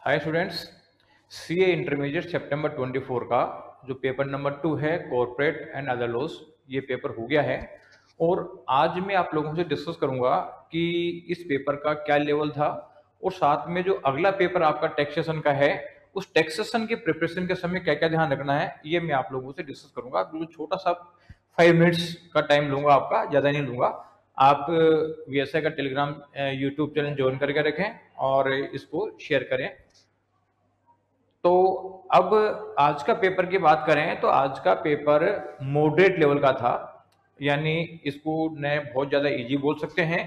Hi students, CA intermediate सितंबर 24 का जो paper number 2 है कॉर्पोरेट एंड अदर लॉज, ये पेपर हो गया है। और आज मैं आप लोगों से डिस्कस करूंगा कि इस पेपर का क्या लेवल था और साथ में जो अगला पेपर आपका टैक्सेशन का है उस टैक्सेशन की प्रिपरेशन के समय क्या क्या ध्यान रखना है, ये मैं आप लोगों से डिस्कस करूंगा। बिल्कुल छोटा सा 5 मिनट्स का टाइम लूंगा, आपका ज़्यादा नहीं लूंगा। आप वीएसआई का टेलीग्राम यूट्यूब चैनल ज्वाइन करके रखें और इसको शेयर करें। तो अब आज का पेपर की बात करें तो आज का पेपर मॉडरेट लेवल का था, यानी इसको न बहुत ज़्यादा इजी बोल सकते हैं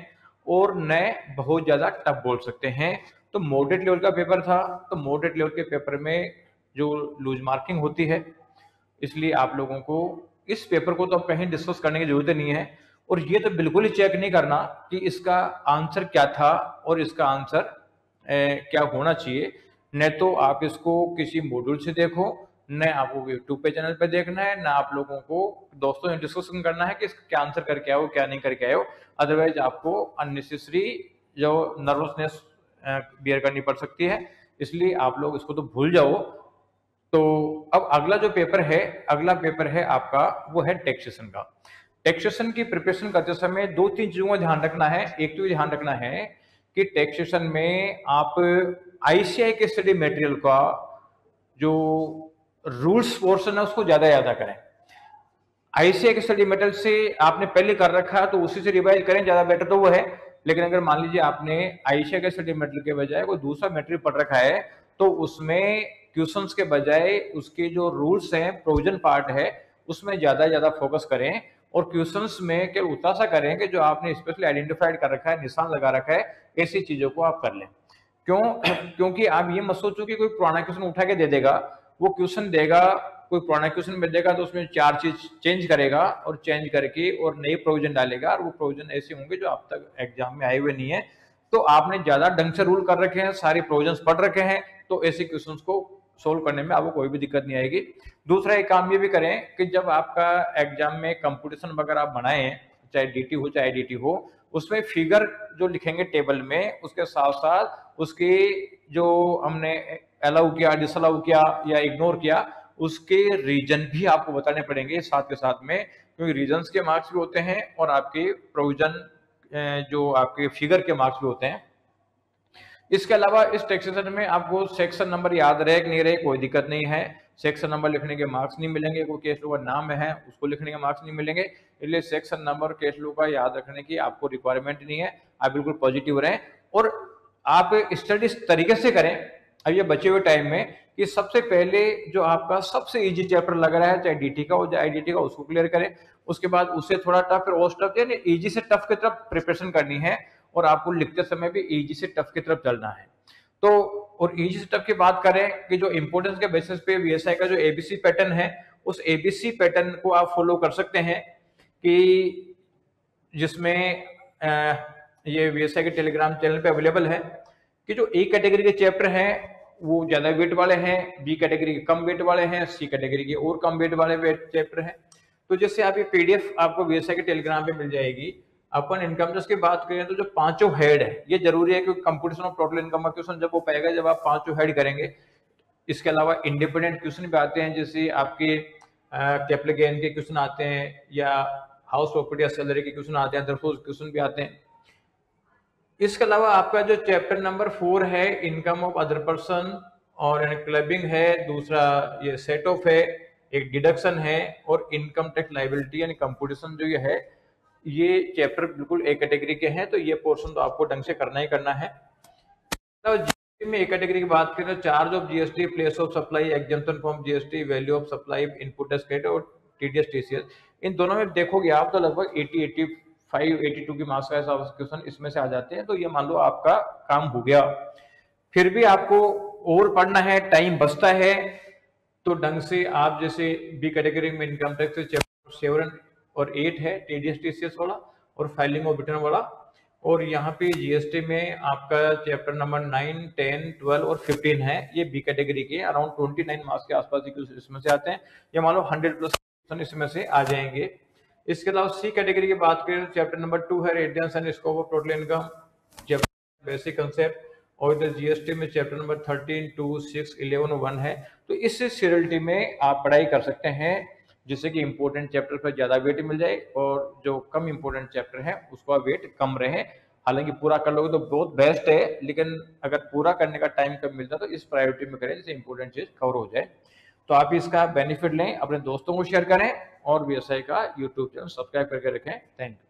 और न बहुत ज़्यादा टफ बोल सकते हैं। तो मॉडरेट लेवल का पेपर था। तो मॉडरेट लेवल के पेपर में जो लूज मार्किंग होती है, इसलिए आप लोगों को इस पेपर को तो अब कहीं डिस्कस करने की जरूरत नहीं है। और ये तो बिल्कुल ही चेक नहीं करना कि इसका आंसर क्या था और इसका आंसर क्या होना चाहिए। न तो आप इसको किसी मॉड्यूल से देखो, न आपको यूट्यूब पे चैनल पे देखना है, न आप लोगों को दोस्तों से डिस्कशन करना है कि इसका क्या आंसर करके आओ क्या नहीं करके आओ। अदरवाइज आपको अननेसेसरी जो नर्वसनेस बियर करनी पड़ सकती है, इसलिए आप लोग इसको तो भूल जाओ। तो अब अगला जो पेपर है, अगला पेपर है आपका, वो है टैक्सेशन का। टैक्सेशन की प्रिपरेशन करते समय दो तीन चीजों का ध्यान रखना है। एक तो ध्यान रखना है कि टैक्सेशन में आप आईसीआई के स्टडी मटेरियल का जो रूल्स पोर्शन है उसको ज्यादा याद करें। आईसीआई के स्टडी मटेरियल से आपने पहले कर रखा है तो उसी से रिवाइज करें, ज्यादा बेटर तो वो है। लेकिन अगर मान लीजिए आपने आईसीआई के स्टडी मटेरियल के बजाय कोई दूसरा मटेरियल पढ़ रखा है तो उसमें क्वेश्चंस के बजाय उसके जो रूल्स हैं, प्रोविजन पार्ट है, उसमें ज्यादा फोकस करें। और क्वेश्चंस में केवल उतना सा करें कि जो आपने स्पेशली आइडेंटिफाइड कर रखा है, निशान लगा रखा है, ऐसी चीजों को आप कर लें। क्यों? क्योंकि आप ये मत सोचो कि कोई पुराना क्वेश्चन उठा के दे देगा। वो क्वेश्चन देगा, कोई पुराना क्वेश्चन में देगा तो उसमें चार चीज चेंज करेगा और चेंज करके और नए प्रोविजन डालेगा, और वो प्रोविजन ऐसे होंगे जो अब तक एग्जाम में आए हुए नहीं है। तो आपने ज्यादा ढंग से रूल कर रखे हैं, सारे प्रोविजन पढ़ रखे हैं, तो ऐसे क्वेश्चन को सोल्व करने में आपको कोई भी दिक्कत नहीं आएगी। दूसरा एक काम ये भी करें कि जब आपका एग्जाम में कंपटीशन वगैरह आप बनाए, चाहे डीटी हो चाहे आईडीटी हो, उसमें फिगर जो लिखेंगे टेबल में, उसके साथ साथ उसके जो हमने अलाउ किया, डिसअलाउ किया या इग्नोर किया, उसके रीजन भी आपको बताने पड़ेंगे साथ के साथ में। क्योंकि रीजन्स के मार्क्स भी होते हैं और आपके प्रोविजन जो आपके फिगर के मार्क्स भी होते हैं। इसके अलावा इस टैक्सेशन में आपको सेक्शन नंबर याद रहे कि नहीं रहे कोई दिक्कत नहीं है। सेक्शन नंबर लिखने के मार्क्स नहीं मिलेंगे, कोई केस लो का नाम है उसको लिखने के मार्क्स नहीं मिलेंगे, इसलिए सेक्शन नंबर केस लो का याद रखने की आपको रिक्वायरमेंट नहीं है। आप बिल्कुल पॉजिटिव रहें और आप स्टडी इस तरीके से करें अब ये बचे हुए टाइम में कि सबसे पहले जो आपका सबसे इजी चैप्टर लग रहा है, चाहे डीटी का हो चाहे आईडीटी का, उसको क्लियर करें। उसके बाद उससे थोड़ा टफ, फिर और टफ, यानी इजी से टफ की तरफ प्रिपरेशन करनी है। और आपको लिखते समय भी इजी से टफ की तरफ चलना है। तो और इजी से टफ की बात करें कि जो इंपोर्टेंस के बेसिस पे वीएसआई का जो एबीसी पैटर्न है, उस एबीसी पैटर्न को आप फॉलो कर सकते हैं कि जिसमें ये वीएसआई के टेलीग्राम चैनल पे अवेलेबल है कि जो ए कैटेगरी के चैप्टर हैं वो ज्यादा वेट वाले हैं, बी कैटेगरी के कम वेट वाले हैं, सी कैटेगरी के और कम वेट वाले चैप्टर हैं। तो जैसे आप ये पीडीएफ आपको वीएसआई के टेलीग्राम पे मिल जाएगी। अपन इनकम टैक्स की बात करें तो जो पांचों हेड है, ये जरूरी है क्योंकि कंपटीशन ऑफ टोटल इनकम का क्वेश्चन जब वो पाएगा जब आप पांचों हेड करेंगे। इसके अलावा इंडिपेंडेंट क्वेश्चन भी आते हैं, जैसे आपके कैपिटल गेन के क्वेश्चन आते हैं या हाउस प्रॉपर्टी या सैलरी के क्वेश्चन आते हैं, दरफोज क्वेश्चन भी आते हैं। इसके अलावा आपका जो चैप्टर नंबर 4 है इनकम ऑफ अदर पर्सन और क्लबिंग है, दूसरा ये सेट ऑफ है, एक डिडक्शन है और इनकम टैक्स लाइबिलिटी यानी कंपटीशन जो ये है, ये चैप्टर बिल्कुल ए कैटेगरी के हैं। तो ये पोर्शन तो आपको ढंग से करना ही करना है। तो जीएसटी में ए कैटेगरी की बात करें तो charge of GST, place of supply, exemption from GST, value of supply, input tax credit और टीडीएस टीसीएस, इन दोनों में देखोगे आप तो लगभग 85 82 की मार्क्स का ऐसा क्वेश्चन इसमें से आ जाते हैं। तो ये मान लो आपका काम हो गया। फिर भी आपको और पढ़ना है, टाइम बचता है, तो ढंग से आप जैसे बी कैटेगरी में इनकम टैक्स चैप्टर 7 और 8 है, टीडीएस टीसीएस वाला और फाइलिंग ऑफ रिटर्न वाला। और यहाँ पे जीएसटी में आपका चैप्टर नंबर 9, 10, 12 और 15 है, ये बी कैटेगरी के अराउंड 29 मार्क्स के आसपास इसमें से आते हैं। ये मान लो 100+ इसमें से आ जाएंगे। इसके अलावा सी कैटेगरी की बात करें तो चैप्टर नंबर 2 है residence and scope of total income, chapter basic concept और इधर जीएसटी में चैप्टर नंबर 13, 2, 6, 11, 1 है। तो इस सीरियलिटी में आप पढ़ाई कर सकते हैं, जिससे कि इंपॉर्टेंट चैप्टर पर ज़्यादा वेट मिल जाए और जो कम इंपॉर्टेंट चैप्टर है उसका वेट कम रहे। हालांकि पूरा कर लोगे तो बहुत बेस्ट है, लेकिन अगर पूरा करने का टाइम कम मिलता है तो इस प्रायोरिटी में करें जिससे इंपॉर्टेंट चीज कवर हो जाए। तो आप इसका बेनिफिट लें, अपने दोस्तों को शेयर करें और वीएसआई का यूट्यूब चैनल सब्सक्राइब करके रखें। Thank you.